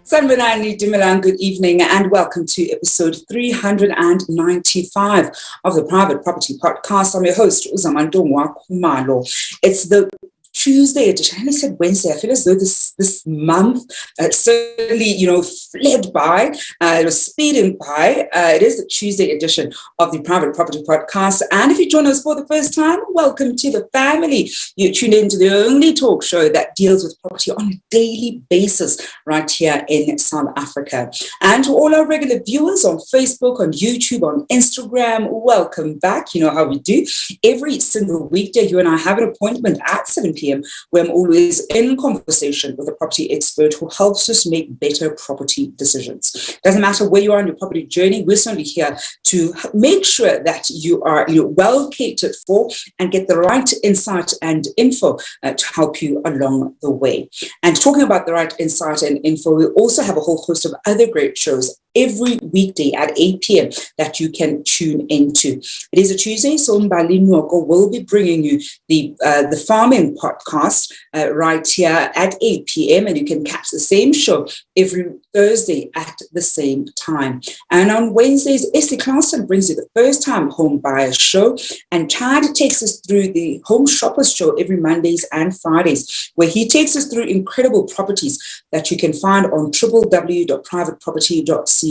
Sanibonani Dumelang, good evening and welcome to episode 395 of the Private Property Podcast. I'm your host, Zamantungwa Kumalo. It's the Tuesday edition. I only said Wednesday. I feel as though this month certainly, fled by. It was speeding by. It is the Tuesday edition of the Private Property Podcast. And if you join us for the first time, welcome to the family. You tuned into the only talk show that deals with property on a daily basis right here in South Africa. And to all our regular viewers on Facebook, on YouTube, on Instagram, welcome back. You know how we do. Every single weekday, you and I have an appointment at 7 p.m. where I'm always in conversation with a property expert who helps us make better property decisions. Doesn't matter where you are on your property journey, we're certainly here to make sure that you are well catered for and get the right insight and info to help you along the way. And talking about the right insight and info, we also have a whole host of other great shows every weekday at 8 p.m. that you can tune into. It is a Tuesday, so Mbali Nwoko will be bringing you the farming podcast right here at 8 p.m. and you can catch the same show every Thursday at the same time. And on Wednesdays, Esty Clausen brings you the first time home buyer show, and Chad takes us through the home shoppers show every Mondays and Fridays, where he takes us through incredible properties that you can find on www.privateproperty.co.za.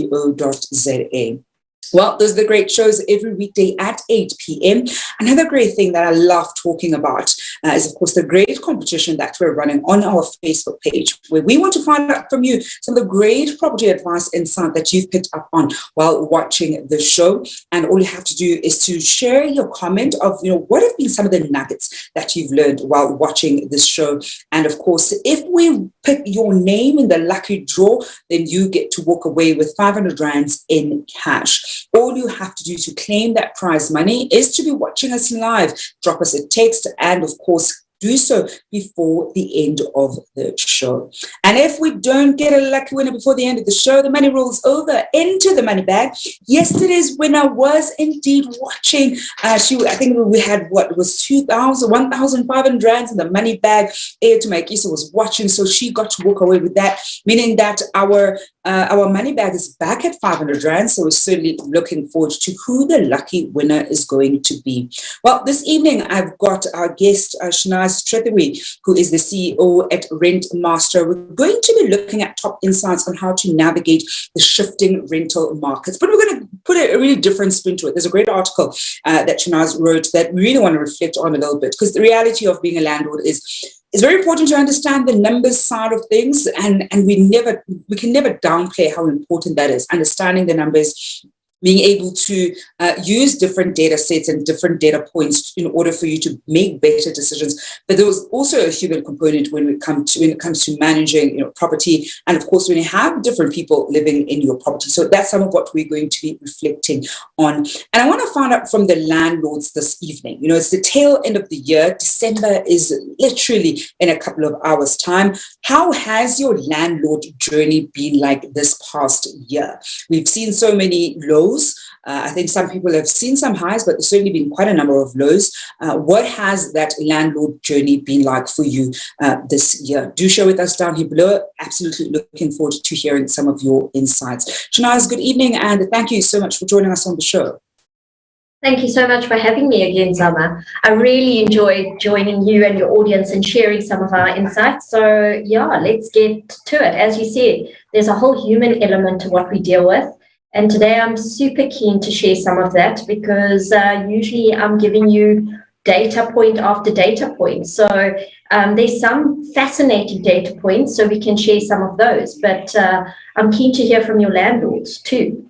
Well, those are the great shows every weekday at 8 p.m. Another great thing that I love talking about is, of course, the great competition that we're running on our Facebook page, where we want to find out from you some of the great property advice insight that you've picked up on while watching the show. And all you have to do is to share your comment of, what have been some of the nuggets that you've learned while watching this show. And of course, if we pick your name in the lucky draw, then you get to walk away with 500 rands in cash. All you have to do to claim that prize money is to be watching us live. Drop us a text and, of course, do so before the end of the show. And if we don't get a lucky winner before the end of the show, the money rolls over into the money bag. Yesterday's winner was indeed watching. I think we had it was 1,500 rands in the money bag. Maikisa was watching, so she got to walk away with that, meaning that our money bag is back at 500 rand. So we're certainly looking forward to who the lucky winner is going to be. Well, this evening I've got our guest SHANAAZ TRETHEWAY, who is the CEO at Rent Master. We're going to be looking at top insights on how to navigate the shifting rental markets, but we're going to put a really different spin to it. There's a great article that SHANAAZ wrote that we really want to reflect on a little bit, because the reality of being a landlord is it's very important to understand the numbers side of things, and we can never downplay how important that is. Understanding the numbers, being able to use different data sets and different data points in order for you to make better decisions. But there was also a human component when it comes to managing property, and of course when you have different people living in your property. So that's some of what we're going to be reflecting on. And I want to find out from the landlords this evening. It's the tail end of the year. December is literally in a couple of hours' time. How has your landlord journey been like this past year? We've seen so many lows lows. I think some people have seen some highs, but there's certainly been quite a number of lows. What has that landlord journey been like for you this year? Do share with us down here below. Absolutely looking forward to hearing some of your insights. SHANAAZ, good evening, and thank you so much for joining us on the show. Thank you so much for having me again, Zama. I really enjoyed joining you and your audience and sharing some of our insights. So yeah, let's get to it. As you said, there's a whole human element to what we deal with. And today I'm super keen to share some of that because usually I'm giving you data point after data point. So there's some fascinating data points, so we can share some of those. But I'm keen to hear from your landlords too.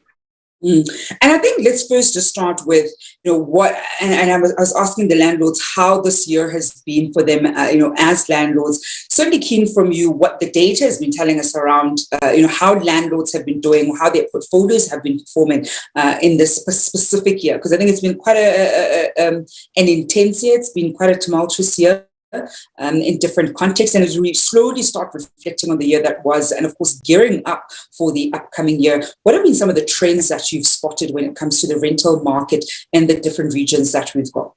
And I think let's first just start with, what, and I was asking the landlords how this year has been for them, as landlords. Certainly keen from you what the data has been telling us around, how landlords have been doing, how their portfolios have been performing in this specific year. Because I think it's been quite an intense year. It's been quite a tumultuous year. In different contexts, and as we slowly start reflecting on the year that was, and of course gearing up for the upcoming year, what have been some of the trends that you've spotted when it comes to the rental market and the different regions that we've got?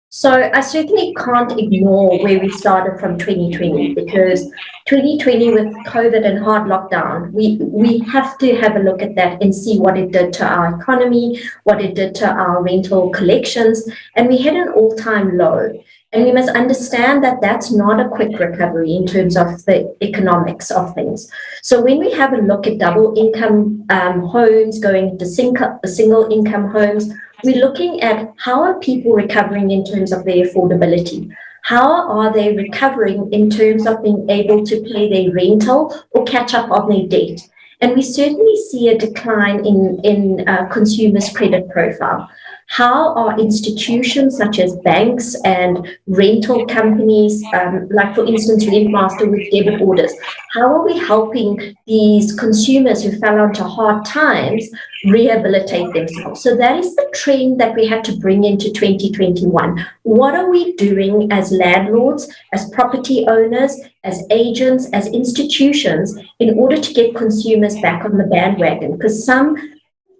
So I certainly can't ignore where we started from 2020, because 2020 with COVID and hard lockdown, we have to have a look at that and see what it did to our economy, what it did to our rental collections, and we hit an all-time low. And we must understand that that's not a quick recovery in terms of the economics of things. So when we have a look at double income homes going to single income homes, we're looking at how are people recovering in terms of their affordability? How are they recovering in terms of being able to pay their rental or catch up on their debt? And we certainly see a decline in consumers' credit profile. How are institutions such as banks and rental companies, like for instance Rentmaster with debit orders, how are we helping these consumers who fell onto hard times rehabilitate themselves? So that is the trend that we had to bring into 2021. What are we doing as landlords, as property owners, as agents, as institutions in order to get consumers back on the bandwagon? Because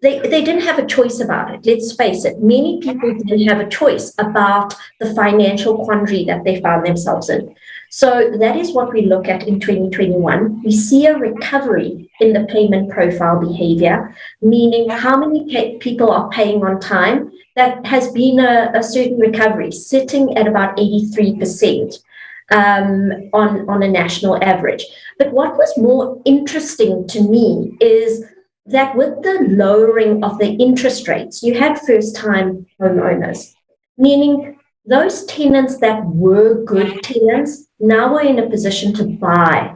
they didn't have a choice about it. Let's face it, many people didn't have a choice about the financial quandary that they found themselves in. So that is what we look at in 2021. We see a recovery in the payment profile behavior, meaning how many people are paying on time. That has been a certain recovery, sitting at about 83%. On a national average. But what was more interesting to me is that with the lowering of the interest rates, you had first-time homeowners, meaning those tenants that were good tenants now were in a position to buy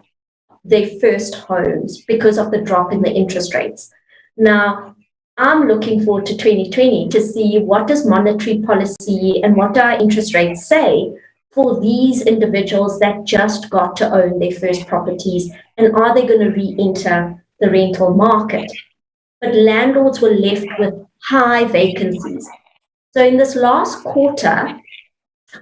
their first homes because of the drop in the interest rates. Now, I'm looking forward to 2020 to see what does monetary policy and what do our interest rates say for these individuals that just got to own their first properties, and are they going to re-enter the rental market? But landlords were left with high vacancies. So in this last quarter,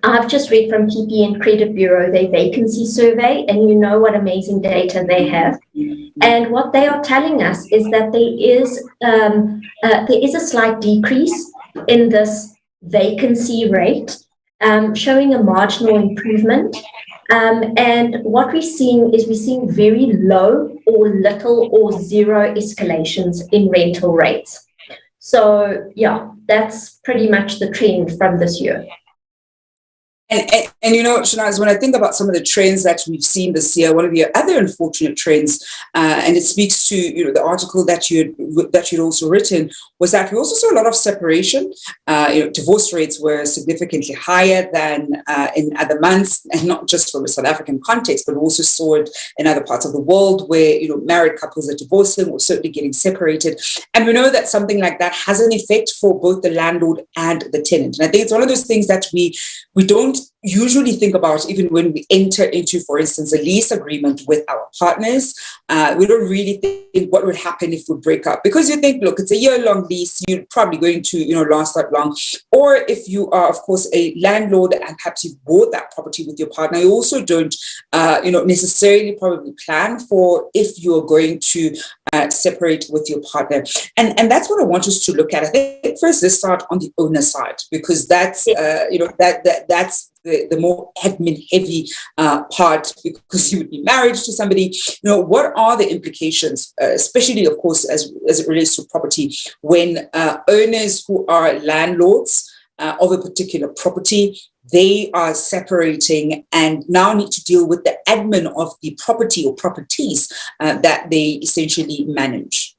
I've just read from PPN Credit Bureau their vacancy survey, and you know what amazing data they have. And what they are telling us is that there is a slight decrease in this vacancy rate, showing a marginal improvement. And what we're seeing very low or little or zero escalations in rental rates. So yeah, that's pretty much the trend from this year. And SHANAAZ, when I think about some of the trends that we've seen this year, one of the other unfortunate trends, and it speaks to the article that you'd also written, was that we also saw a lot of separation. Divorce rates were significantly higher than in other months, and not just from a South African context, but we also saw it in other parts of the world where married couples are divorcing or certainly getting separated. And we know that something like that has an effect for both the landlord and the tenant. And I think it's one of those things that we don't usually think about even when we enter into, for instance, a lease agreement with our partners. We don't really think what would happen if we break up, because you think, look, it's a year-long lease, you're probably going to last that long. Or if you are, of course, a landlord and perhaps you bought that property with your partner, you also don't necessarily probably plan for if you're going to separate with your partner. And that's what I want us to look at. I think first let's start on the owner side, because that's that's the more admin heavy part, because you would be married to somebody. What are the implications, especially of course as it relates to property, when owners who are landlords of a particular property, they are separating and now need to deal with the admin of the property or properties that they essentially manage?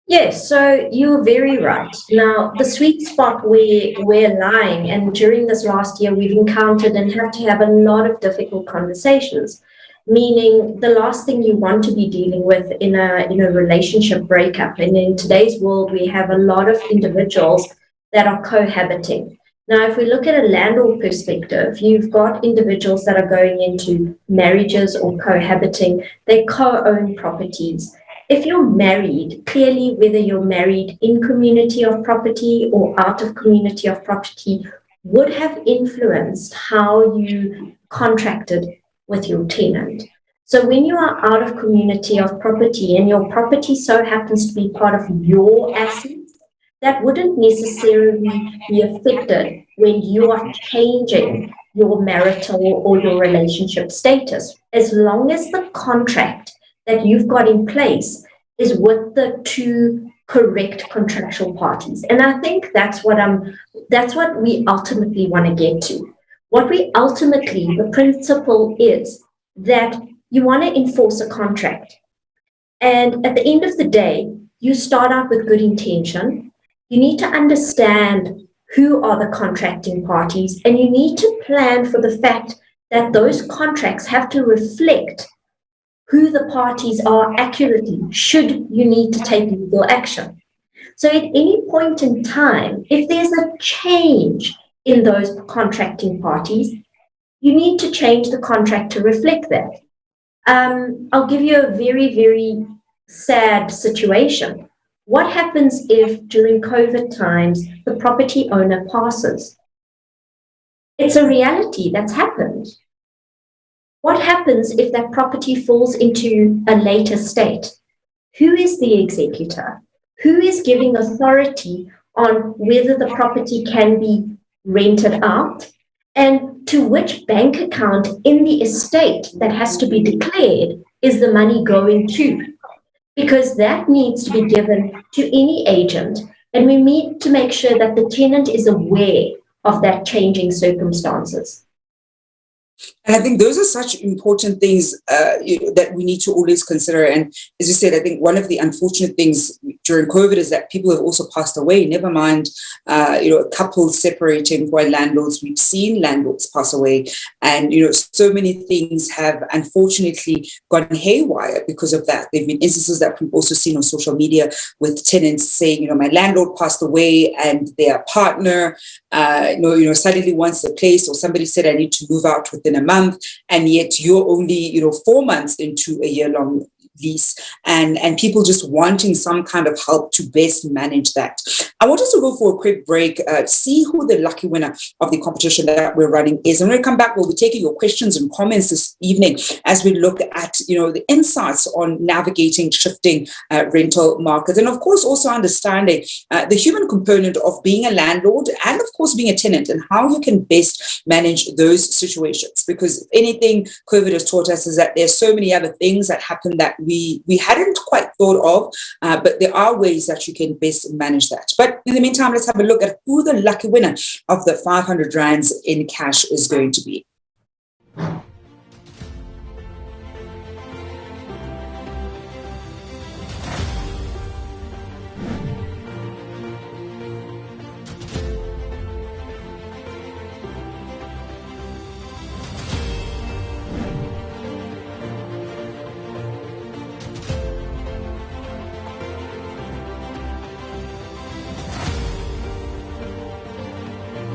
Yes, so you're very right. Now, the sweet spot where we're lying, and during this last year, we've encountered and had to have a lot of difficult conversations, meaning the last thing you want to be dealing with in a relationship breakup. And in today's world, we have a lot of individuals that are cohabiting. Now, if we look at a landlord perspective, you've got individuals that are going into marriages or cohabiting. They co-own properties. If you're married, clearly whether you're married in community of property or out of community of property would have influenced how you contracted with your tenant. So when you are out of community of property and your property so happens to be part of your assets, that wouldn't necessarily be affected when you are changing your marital or your relationship status, as long as the contract that you've got in place is with the two correct contractual parties. And I think that's what we ultimately want to get to. What we ultimately, the principle is that you want to enforce a contract. And at the end of the day, you start out with good intention. You need to understand who are the contracting parties, and you need to plan for the fact that those contracts have to reflect who the parties are accurately, should you need to take legal action. So at any point in time, if there's a change in those contracting parties, you need to change the contract to reflect that. I'll give you a very, very sad situation. What happens if during COVID times, the property owner passes? It's a reality that's happened. What happens if that property falls into a later state? Who is the executor? Who is giving authority on whether the property can be rented out? And to which bank account in the estate that has to be declared is the money going to? Because that needs to be given to any agent. And we need to make sure that the tenant is aware of that changing circumstances. And I think those are such important things that we need to always consider. And as you said, I think one of the unfortunate things during COVID is that people have also passed away. Never mind, couples separating while landlords. We've seen landlords pass away, and so many things have unfortunately gone haywire because of that. There've been instances that we've also seen on social media with tenants saying, my landlord passed away, and their partner, suddenly wants a place, or somebody said I need to move out within a month. And yet you're only, 4 months into a year-long lease, and people just wanting some kind of help to best manage that. I want us to go for a quick break, see who the lucky winner of the competition that we're running is. And when we come back, we'll be taking your questions and comments this evening as we look at, the insights on navigating shifting rental markets. And of course, also understanding the human component of being a landlord and of course being a tenant, and how you can best manage those situations. Because if anything COVID has taught us is that there's so many other things that happen that we hadn't quite thought of, but there are ways that you can best manage that. But in the meantime, let's have a look at who the lucky winner of the 500 rands in cash is going to be.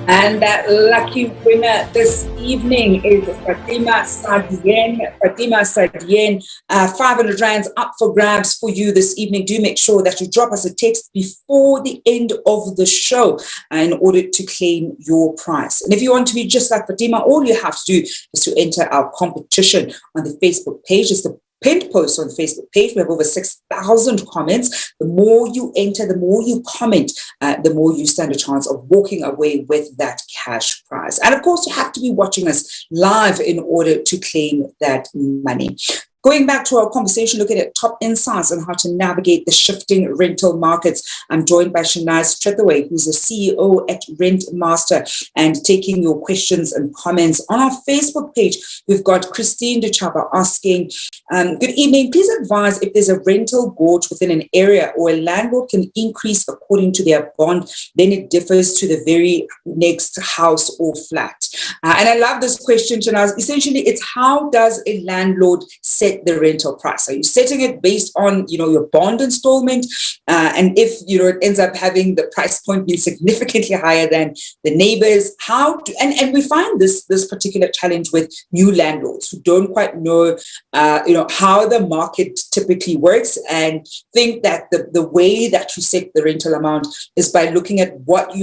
And that lucky winner this evening is Fatima Sadien. Fatima Sadien, 500 rands up for grabs for you this evening. Do make sure that you drop us a text before the end of the show in order to claim your prize. And if you want to be just like Fatima, all you have to do is to enter our competition on the Facebook page. It's the pinned post on the Facebook page. We have over 6,000 comments. The more you enter, the more you comment, the more you stand a chance of walking away with that cash prize. And of course, you have to be watching us live in order to claim that money. Going back to our conversation, looking at top insights on how to navigate the shifting rental markets. I'm joined by SHANAAZ Tretheway, who's the CEO at Rent Master, and taking your questions and comments on our Facebook page. We've got Christine Dechaba asking, good evening, please advise if there's a rental gorge within an area or a landlord can increase according to their bond, then it differs to the very next house or flat. And I love this question, SHANAAZ. Essentially, it's how does a landlord set the rental price? Are you setting it based on, your bond installment? And if, it ends up having the price point being significantly higher than the neighbors, and we find this particular challenge with new landlords who don't quite know, how the market typically works, and think that the way that you set the rental amount is by looking at what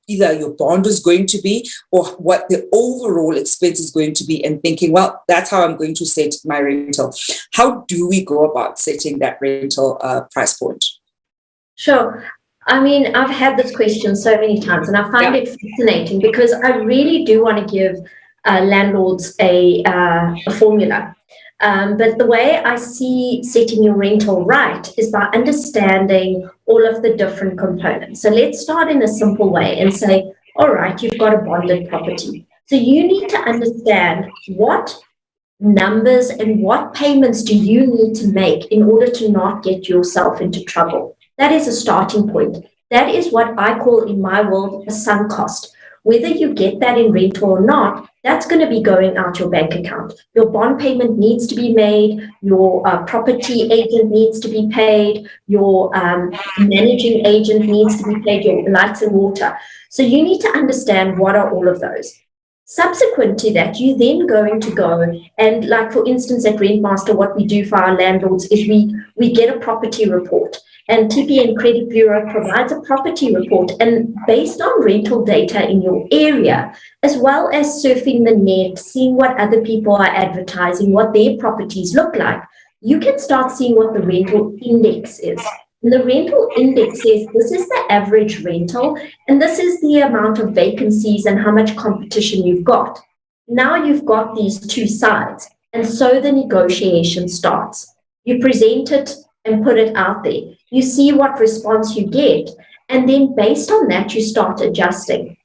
either your bond is going to be or what the overall expense is going to be, and thinking, well, that's how I'm going to set my rental. How do we go about setting that rental price point? Sure. I mean, I've had this question so many times, and I find it fascinating because I really do want to give landlords a formula. But the way I see setting your rental right is by understanding all of the different components. So let's start in a simple way and say, all right, you've got a bonded property. So you need to understand what numbers and what payments do you need to make in order to not get yourself into trouble. That is a starting point. That is what I call in my world a sunk cost. Whether you get that in rental or not, that's going to be going out your bank account. Your bond payment needs to be made, your property agent needs to be paid, your managing agent needs to be paid, your lights and water. So you need to understand what are all of those. Subsequent to that, you're then going to go and, like, for instance, at Rentmaster, what we do for our landlords is we get a property report, and TPN Credit Bureau provides a property report, and based on rental data in your area, as well as surfing the net, seeing what other people are advertising, what their properties look like, you can start seeing what the rental index is. And the rental index says this is the average rental, and this is the amount of vacancies and how much competition you've got. Now you've got these two sides, and so the negotiation starts. You present it and put it out there. You see what response you get, and then based on that, you start adjusting.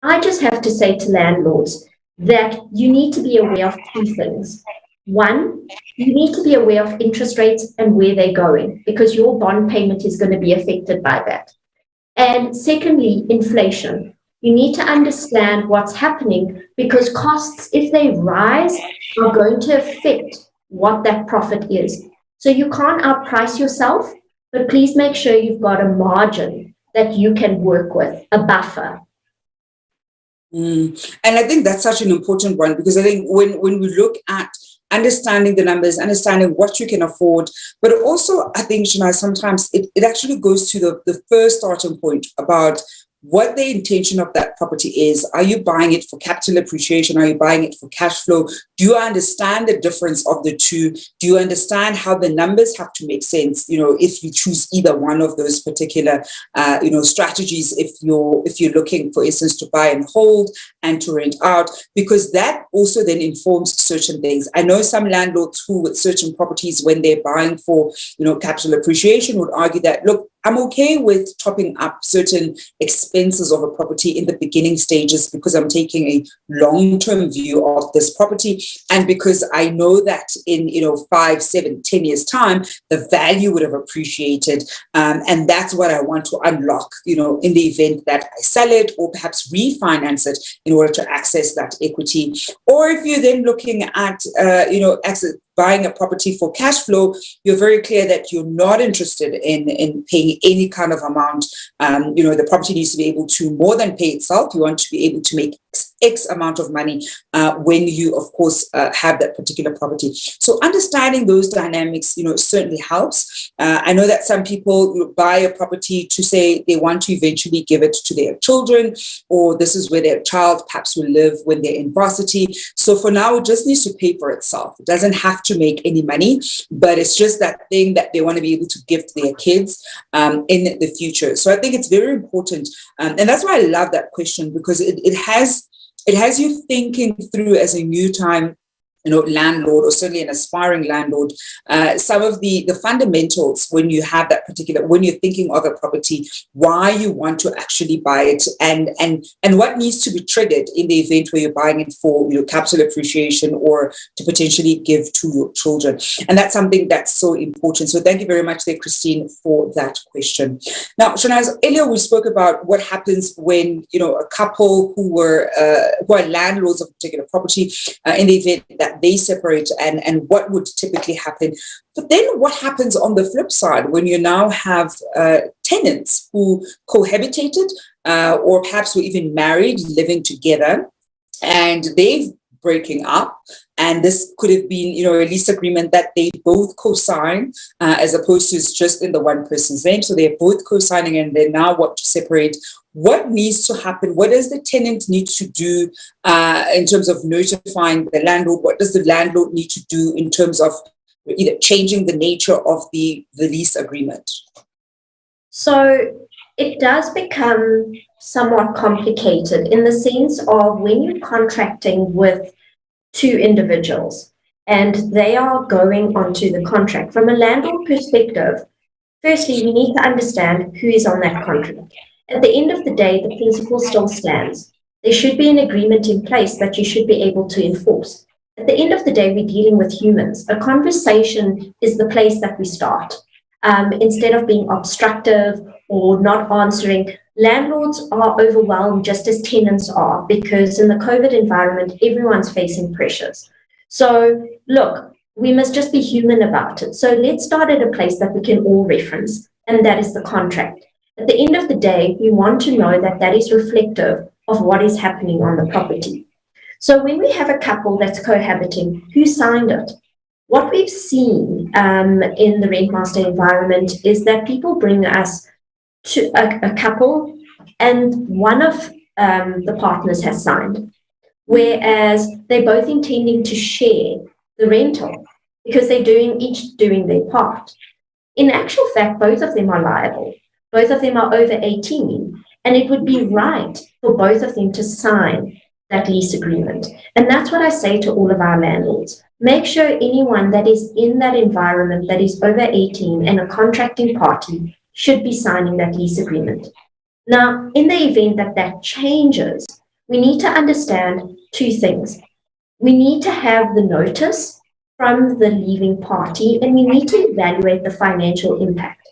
I just have to say to landlords that you need to be aware of two things. One, you need to be aware of interest rates and where they're going, because your bond payment is going to be affected by that. And secondly, inflation. You need to understand what's happening, because costs, if they rise, are going to affect what that profit is. So you can't outprice yourself, but please make sure you've got a margin that you can work with, a buffer. And I think that's such an important one, because I think when we look at understanding the numbers, understanding what you can afford, but also I think, SHANAAZ, sometimes it actually goes to the first starting point about what the intention of that property is. Are you buying it for capital appreciation? Are you buying it for cash flow? Do you understand the difference of the two? Do you understand how the numbers have to make sense? If you choose either one of those particular, strategies, if you're looking, for instance, to buy and hold and to rent out, because that also then informs certain things. I know some landlords who, with certain properties, when they're buying for, capital appreciation, would argue that, look, I'm okay with topping up certain expenses of a property in the beginning stages because I'm taking a long-term view of this property, and because I know that in 5, 7, 10 years time the value would have appreciated, and that's what I want to unlock in the event that I sell it or perhaps refinance it in order to access that equity. Or if you're then looking at buying a property for cash flow, you're very clear that you're not interested in paying any kind of amount. The property needs to be able to more than pay itself. You want to be able to make X amount of money when you, of course, have that particular property. So understanding those dynamics, certainly helps. I know that some people buy a property to say they want to eventually give it to their children, or this is where their child perhaps will live when they're in varsity. So for now, it just needs to pay for itself. It doesn't have to make any money, but it's just that thing that they want to be able to give to their kids in the future. So I think it's very important. And that's why I love that question, because it has you thinking through as a new time, landlord, or certainly an aspiring landlord, some of the fundamentals when you have that when you're thinking of a property, why you want to actually buy it, and what needs to be triggered in the event where you're buying it for capital appreciation or to potentially give to your children. And that's something that's so important. So thank you very much there, Christine, for that question. Now, SHANAAZ, earlier we spoke about what happens when a couple who are landlords of a particular property in the event that they separate, and what would typically happen. But then what happens on the flip side when you now have tenants who cohabitated or perhaps were even married, living together, and they've breaking up, and this could have been a lease agreement that they both co-sign as opposed to just in the one person's name. So they're both co-signing and they now want to separate. What needs to happen? What does the tenant need to do in terms of notifying the landlord? What does the landlord need to do in terms of either changing the nature of the lease agreement? So it does become somewhat complicated in the sense of when you're contracting with two individuals and they are going onto the contract. From a landlord perspective, firstly, we need to understand who is on that contract. At the end of the day, the principle still stands. There should be an agreement in place that you should be able to enforce. At the end of the day, we're dealing with humans. A conversation is the place that we start. Instead of being obstructive or not answering, landlords are overwhelmed just as tenants are, because in the COVID environment, everyone's facing pressures. So look, we must just be human about it. So let's start at a place that we can all reference, and that is the contract. At the end of the day, we want to know that that is reflective of what is happening on the property. So when we have a couple that's cohabiting, who signed it? What we've seen in the rentmaster environment is that people bring us to a couple and one of the partners has signed, whereas they're both intending to share the rental because they're each doing their part. In actual fact, both of them are liable. Both of them are over 18, and it would be right for both of them to sign that lease agreement. And that's what I say to all of our landlords. Make sure anyone that is in that environment that is over 18 and a contracting party should be signing that lease agreement. Now, in the event that that changes, we need to understand two things. We need to have the notice from the leaving party, and we need to evaluate the financial impact.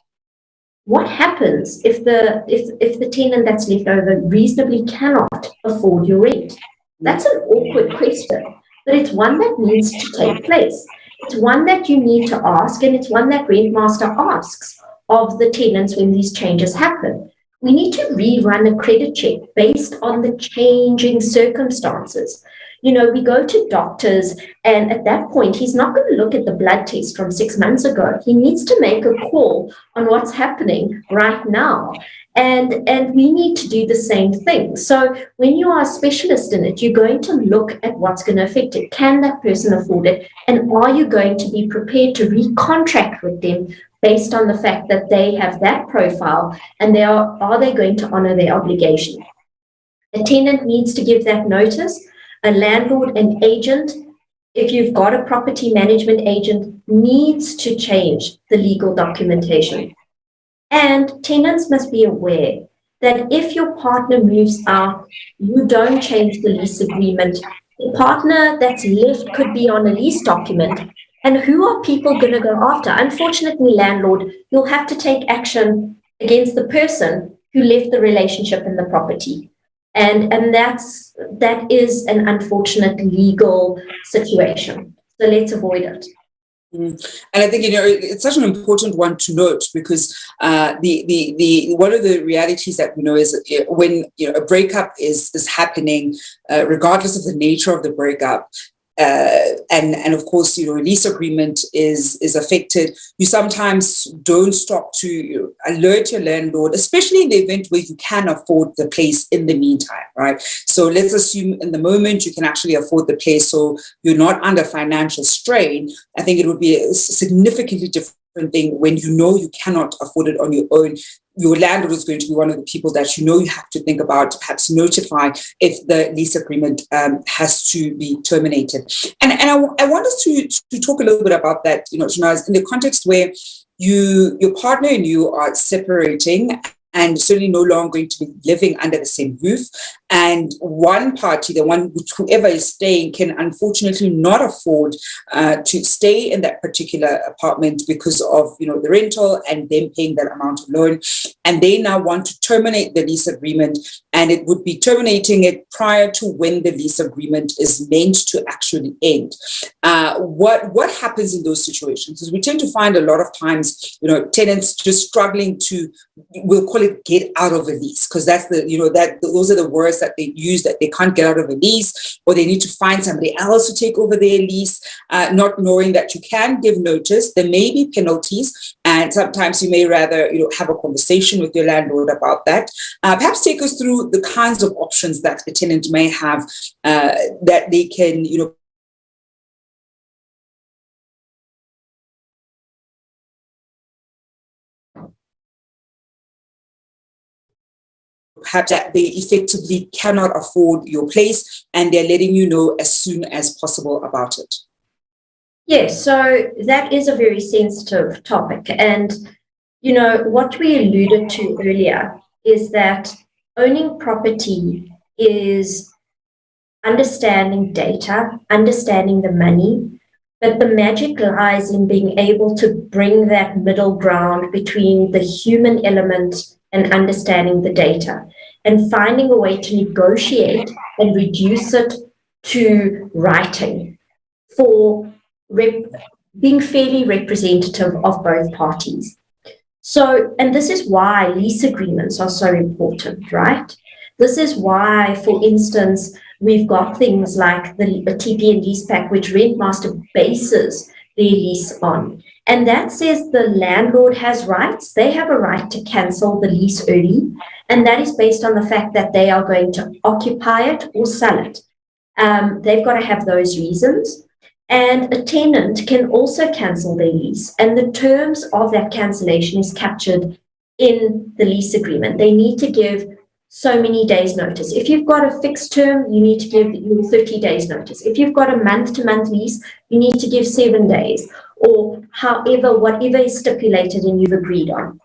What happens if the tenant that's left over reasonably cannot afford your rent? That's an awkward question, but it's one that needs to take place. It's one that you need to ask, and it's one that Rentmaster asks of the tenants when these changes happen. We need to rerun a credit check based on the changing circumstances. We go to doctors, and at that point, he's not going to look at the blood test from 6 months ago. He needs to make a call on what's happening right now. And we need to do the same thing. So when you are a specialist in it, you're going to look at what's going to affect it. Can that person afford it? And are you going to be prepared to recontract with them based on the fact that they have that profile, and are they going to honor their obligation? A tenant needs to give that notice. A landlord and agent, if you've got a property management agent, needs to change the legal documentation. And tenants must be aware that if your partner moves out, you don't change the lease agreement. The partner that's left could be on a lease document. And who are people going to go after? Unfortunately, landlord, you'll have to take action against the person who left the relationship in the property. And that is an unfortunate legal situation. So let's avoid it. And I think, it's such an important one to note, because the one of the realities that we know is when a breakup is happening, regardless of the nature of the breakup, and of course, a lease agreement is affected, you sometimes don't stop to alert your landlord, especially in the event where you can afford the place in the meantime, right? So let's assume in the moment you can actually afford the place, so you're not under financial strain. I think it would be a significantly different thing when you cannot afford it on your own. Your landlord is going to be one of the people that you have to think about, perhaps notify if the lease agreement has to be terminated. And I want us to talk a little bit about that, SHANAAZ, in the context where your partner and you are separating and certainly no longer going to be living under the same roof. And one party, whoever is staying, can unfortunately not afford to stay in that particular apartment because of the rental and them paying that amount of loan. And they now want to terminate the lease agreement, and it would be terminating it prior to when the lease agreement is meant to actually end. What happens in those situations? Because we tend to find a lot of times, tenants just struggling to, we'll call it, get out of a lease, because that's those are the words that they use, that they can't get out of a lease, or they need to find somebody else to take over their lease, not knowing that you can give notice. There may be penalties, and sometimes you may rather have a conversation with your landlord about that. Perhaps take us through the kinds of options that a tenant may have, that they can perhaps that they effectively cannot afford your place, and they're letting you know as soon as possible about it. Yes, so that is a very sensitive topic. And, what we alluded to earlier is that owning property is understanding data, understanding the money, but the magic lies in being able to bring that middle ground between the human element and understanding the data, and finding a way to negotiate and reduce it to writing for being fairly representative of both parties. So, and this is why lease agreements are so important, right? This is why, for instance, we've got things like the TP and lease pack, which Rentmaster bases their lease on. And that says the landlord has rights. They have a right to cancel the lease early. And that is based on the fact that they are going to occupy it or sell it. They've got to have those reasons. And a tenant can also cancel their lease. And the terms of that cancellation is captured in the lease agreement. They need to give so many days notice. If you've got a fixed term, you need to give 30 days notice. If you've got a month-to-month lease, you need to give 7 days, or whatever is stipulated and you've agreed on.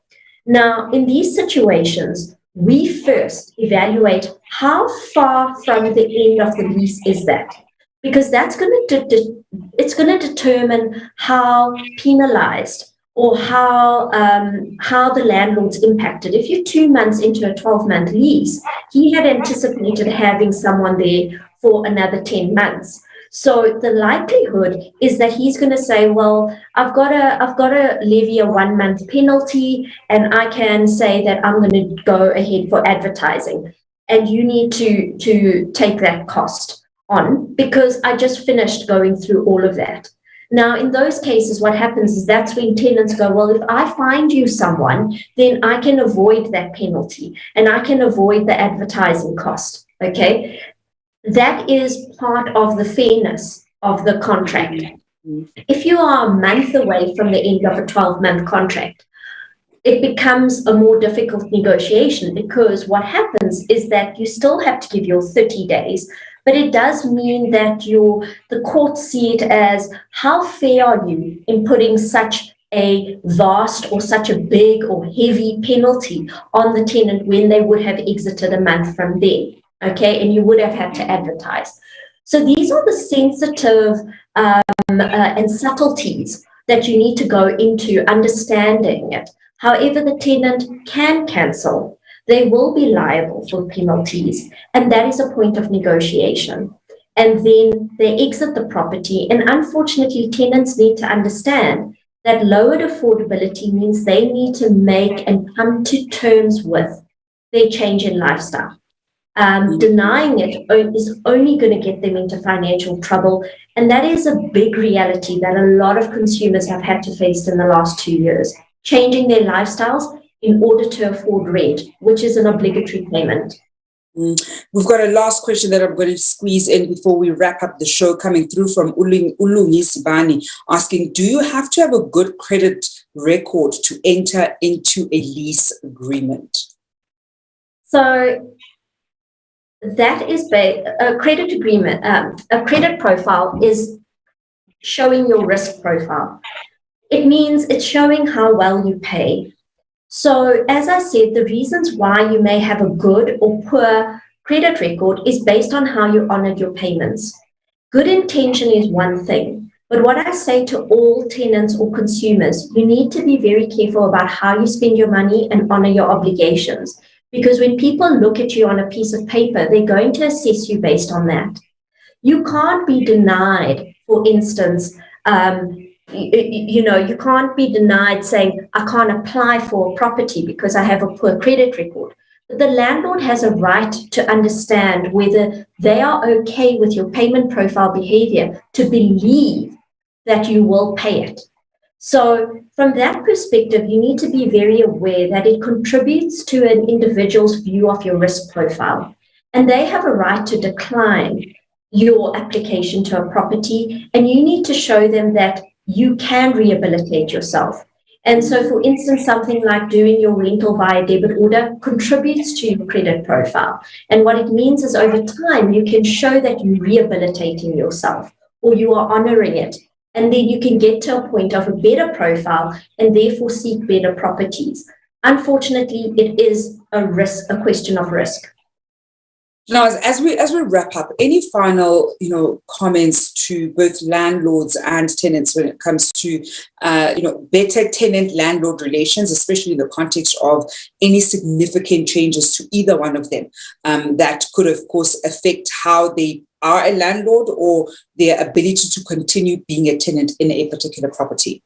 Now, in these situations, we first evaluate how far from the end of the lease is that, because that's going to determine how penalized or how the landlord's impacted. If you're 2 months into a 12-month lease, he had anticipated having someone there for another 10 months. So the likelihood is that he's going to say, well, I've got to levy a 1 month penalty, and I can say that I'm going to go ahead for advertising, and you need to take that cost on because I just finished going through all of that. Now, in those cases, what happens is that's when tenants go, well, if I find you someone, then I can avoid that penalty and I can avoid the advertising cost, okay? That is part of the fairness of the contract. If you are a month away from the end of a 12-month contract, it becomes a more difficult negotiation, because what happens is that you still have to give your 30 days, but it does mean that the courts see it as, how fair are you in putting such a vast or such a big or heavy penalty on the tenant when they would have exited a month from there, okay? And you would have had to advertise. So these are the sensitive and subtleties that you need to go into understanding it. However, the tenant can cancel. They will be liable for penalties, and that is a point of negotiation. and then they exit the property. And unfortunately, tenants need to understand that lowered affordability means they need to make and come to terms with their change in lifestyle. Denying it is only going to get them into financial trouble. And that is a big reality that a lot of consumers have had to face in the last 2 years, changing their lifestyles in order to afford rent, which is an obligatory payment. We've got a last question that I'm going to squeeze in before we wrap up the show, coming through from Ulungi Sibani, asking, do you have to have a good credit record to enter into a lease agreement? So that is a credit agreement. A credit profile is showing your risk profile. It means it's showing how well you pay. So as I said, the reasons why you may have a good or poor credit record is based on how you honored your payments. Good intention is one thing, but what I say to all tenants or consumers, you need to be very careful about how you spend your money and honor your obligations. Because when people look at you on a piece of paper, they're going to assess you based on that. You can't be denied, for instance, you can't be denied saying, I can't apply for a property because I have a poor credit record. But the landlord has a right to understand whether they are okay with your payment profile behavior to believe that you will pay it. So from that perspective, you need to be very aware that it contributes to an individual's view of your risk profile. And they have a right to decline your application to a property, and you need to show them that you can rehabilitate yourself. And so, for instance, something like doing your rental via debit order contributes to your credit profile. And what it means is over time, you can show that you're rehabilitating yourself or you are honoring it. And then you can get to a point of a better profile and therefore seek better properties. Unfortunately, it is a question of risk. Now, as we wrap up, any final, comments to both landlords and tenants when it comes to, better tenant-landlord relations, especially in the context of any significant changes to either one of them that could, of course, affect how they are a landlord or their ability to continue being a tenant in a particular property?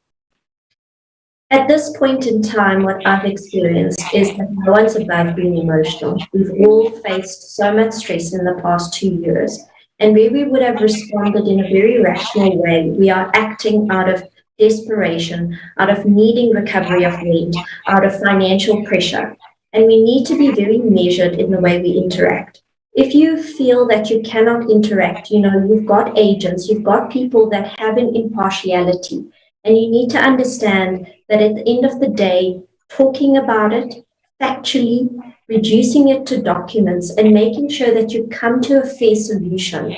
At this point in time, what I've experienced is that no one's above being emotional. We've all faced so much stress in the past 2 years, and where we would have responded in a very rational way, we are acting out of desperation, out of needing recovery of rent, out of financial pressure, and we need to be very measured in the way we interact. If you feel that you cannot interact, you've got agents, you've got people that have an impartiality, and you need to understand that at the end of the day, talking about it, factually, reducing it to documents and making sure that you come to a fair solution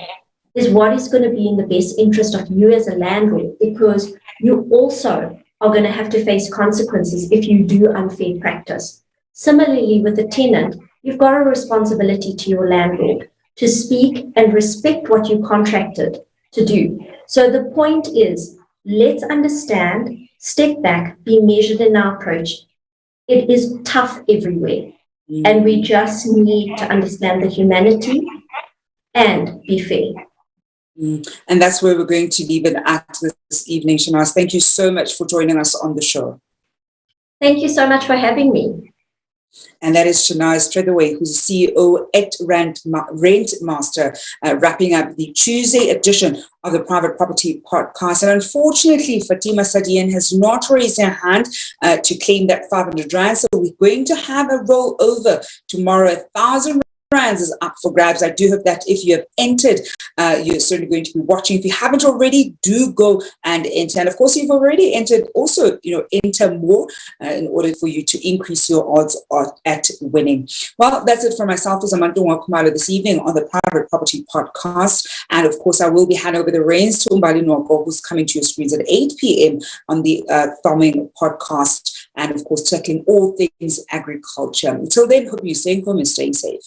is what is going to be in the best interest of you as a landlord, because you also are going to have to face consequences if you do unfair practice. Similarly, with the tenant, you've got a responsibility to your landlord to speak and respect what you contracted to do. So the point is, let's understand, step back, be measured in our approach. It is tough everywhere. And we just need to understand the humanity and be fair. And that's where we're going to leave it at this evening, SHANAAZ. Thank you so much for joining us on the show. Thank you so much for having me. And that is SHANAAZ Tretheway, who's CEO at Rentmaster, wrapping up the Tuesday edition of the Private Property Podcast. And unfortunately, Fatima Sadian has not raised her hand to claim that 500 rand. So we're going to have a rollover tomorrow. 1,000 rands is up for grabs. I do hope that if you have entered, you're certainly going to be watching. If you haven't already, do go and enter. And of course, if you've already entered, also, enter more in order for you to increase your odds at winning. Well, that's it for myself, Zamantungwa Kumalo, this evening on the Private Property Podcast. And of course, I will be handing over the reins to Umbali Nwako, who's coming to your screens at 8 p.m. on the Thumbing Podcast. And of course, tackling all things agriculture. Until then, hope you're staying home and staying safe.